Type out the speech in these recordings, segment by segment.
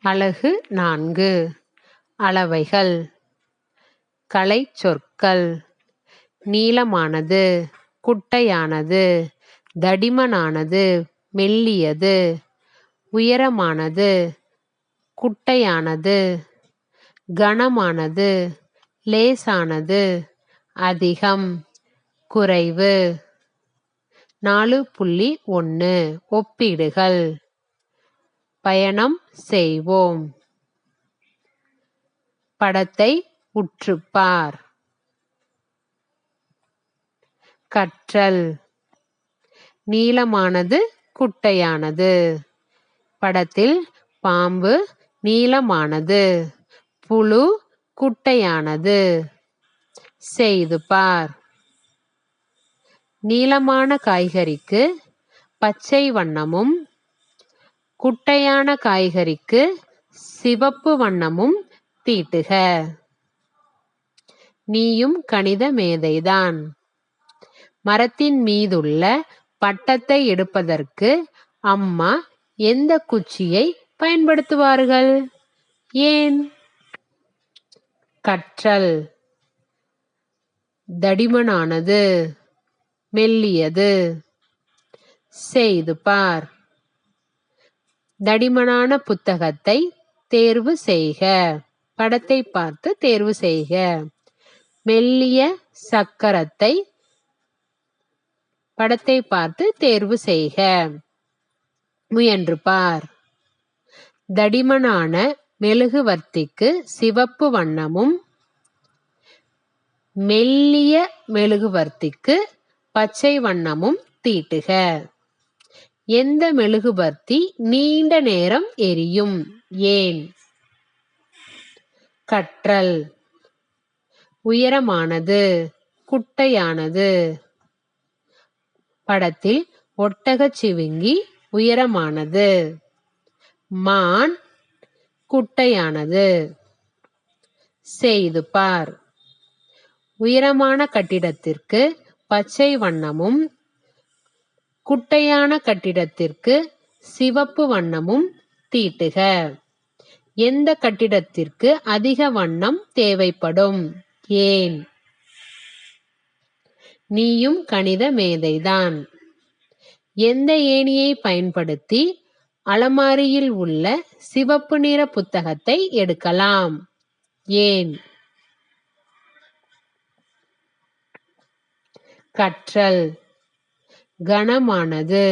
அலகு 4 அளவைகள். கலைச்சொற்கள்: நீளமானது, குட்டையானது, தடிமனானது, மெல்லியது, உயரமானது, குட்டையானது, கனமானது, லேசானது, அதிகம், குறைவு. 4.1 ஒப்பீடுகள். பயணம் செய்வோம். படத்தை உற்றுப்பார். கற்றல்: நீளமானது, குட்டையானது. படத்தில் பாம்பு நீளமானது, புழு குட்டையானது. செய்து பார். நீளமான காய்கறிக்கு பச்சை வண்ணமும், குட்டையான காய்கறிக்கு சிவப்பு வண்ணமும் தீட்டுக. நீயும் கணித மேதைதான். மரத்தின் மீதுள்ள பட்டத்தை எடுப்பதற்கு அம்மா எந்த குச்சியை பயன்படுத்துவார்கள்? ஏன்? கற்றல்: தடிமனானது, மெல்லியது. செய்து பார். தடிமனான புத்தகத்தை தேர்வு செய்க. படத்தை பார்த்து தேர்வு செய்க. மெல்லிய சக்கரத்தை படத்தை பார்த்து தேர்வு செய்க. முயன்று பார். தடிமனான மெழுகுவர்த்திக்கு சிவப்பு வண்ணமும், மெல்லிய மெழுகுவர்த்திக்கு பச்சை வண்ணமும் தீட்டுக. எந்த மெழுகுவர்த்தி நீண்ட நேரம் எரியும்? ஏன்? கற்றல்: உயரமானது, குட்டையானது. படத்தில் ஒட்டகச்சிவிங்கி உயரமானது, மான் குட்டையானது. செய்து பார். உயரமான கட்டிடத்திற்கு பச்சை வண்ணமும், குட்டையான கட்டிடத்திற்கு சிவப்பு வண்ணமும் தீட்டுக. எந்த கட்டிடத்திற்கு அதிக வண்ணம் தேவைப்படும்? ஏன்? நீயும் கணித மேதைதான். எந்த ஏணியை பயன்படுத்தி அலமாரியில் உள்ள சிவப்பு நிற புத்தகத்தை எடுக்கலாம்? ஏன்? கற்றல்: கனமானது.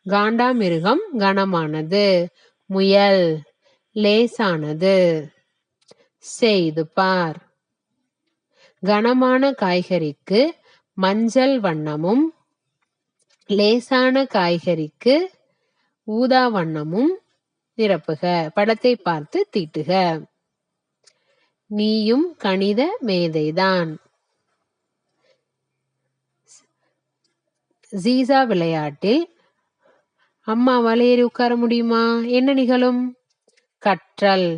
காண்டாமிருகம் கனமானது, முயல் லேசானது. செய்து பார். கனமான காய்கறிக்கு மஞ்சள் வண்ணமும், லேசான காய்கறிக்கு ஊதா வண்ணமும் நிரப்புக. படத்தை பார்த்து தீட்டுக. நீயும் கணித மேதைதான். ஜீசா விளையாட்டில் அம்மாவால் ஏறி உட்கார முடியுமா? என்ன நிகழும்? கற்றல்: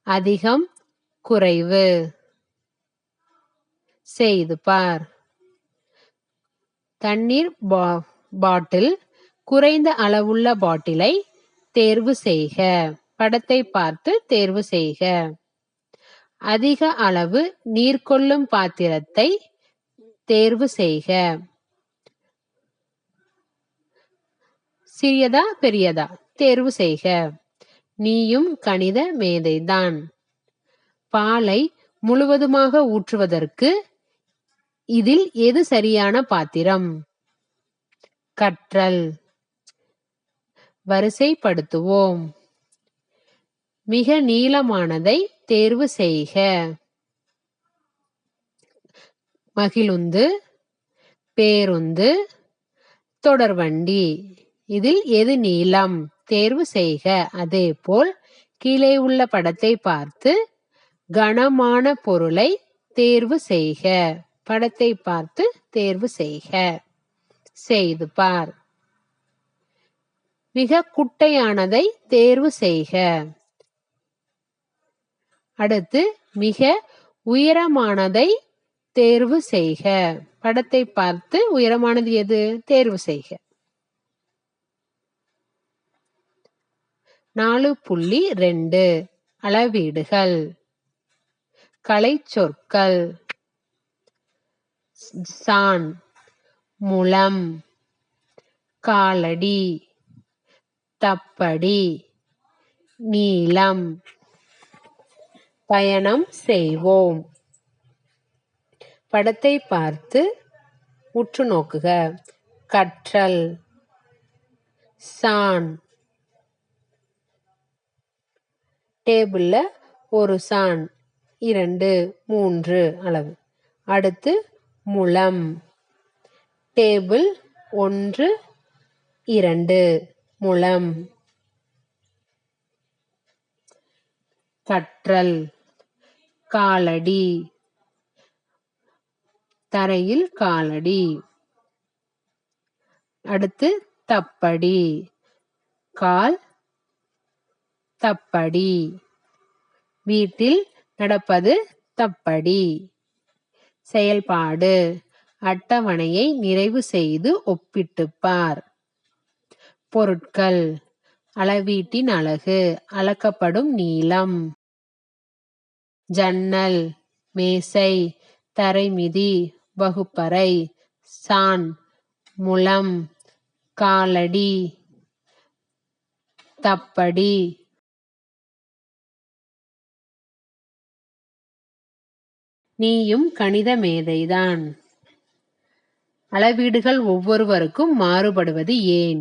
அதிகம், குறைவு. செய்து பார். தண்ணீர் பாட்டில் குறைந்த அளவுள்ள பாட்டிலை தேர்வு செய்க. படத்தை பார்த்து தேர்வு செய்க. அதிக அளவு நீர் கொள்ளும் பாத்திரத்தை தேர்வு செய்க. சிறியதா பெரியதா? தேர்வு செய்க. நீயும் கணித மேதைதான். பாலை முழுவதுமாக ஊற்றுவதற்கு இதில் எது சரியான பாத்திரம்? கற்றல்: வரிசைப்படுத்துவோம். மிக நீளமானதை தேர்வு செய்க. மகிழுந்து, பேருந்து, தொடர்வண்டி. இதில் எது நீளம்? தேர்வு செய்க. அதேபோல் கீழே உள்ள படத்தை பார்த்து கனமான பொருளை தேர்வு செய்க. படத்தை பார்த்து தேர்வு செய்க. செய்து பார். மிக குட்டையானதை தேர்வு செய்க. அடுத்து மிக உயரமானதை தேர்வு செய்க. படத்தை பார்த்து உயரமானது எது? தேர்வு செய்க. 4.2 அளவீடுகள். கலைச்சொற்கள்: சான், முழம், காலடி, தப்படி, நீளம். பயணம் செய்வோம். படத்தை பார்த்து உற்று நோக்குக. கற்றல், சான், டேபிள்ல ஒரு சான், 2, 3 அளவு. அடுத்து முழம், டேபிள் 1, 2 முழம். கற்றல், காலடி, தரையில் காலடி. அடுத்து தப்படி, கால், தப்படி. வீட்டில் நடப்பது தப்படி. செயல்பாடு: அட்டவணையை நிறைவு செய்து ஒப்பிட்டுப் பார். பொருட்கள்: அளவீட்டின் அலகு, அளக்கப்படும் நீளம். ஜன்னல், மேசை, தரைமிதி, வகுப்பறை. சான், முழம், காலடி, தப்படி. நீயும் கணித மேதைதான். அளவீடுகள் ஒவ்வொருவருக்கும் மாறுபடுவது ஏன்?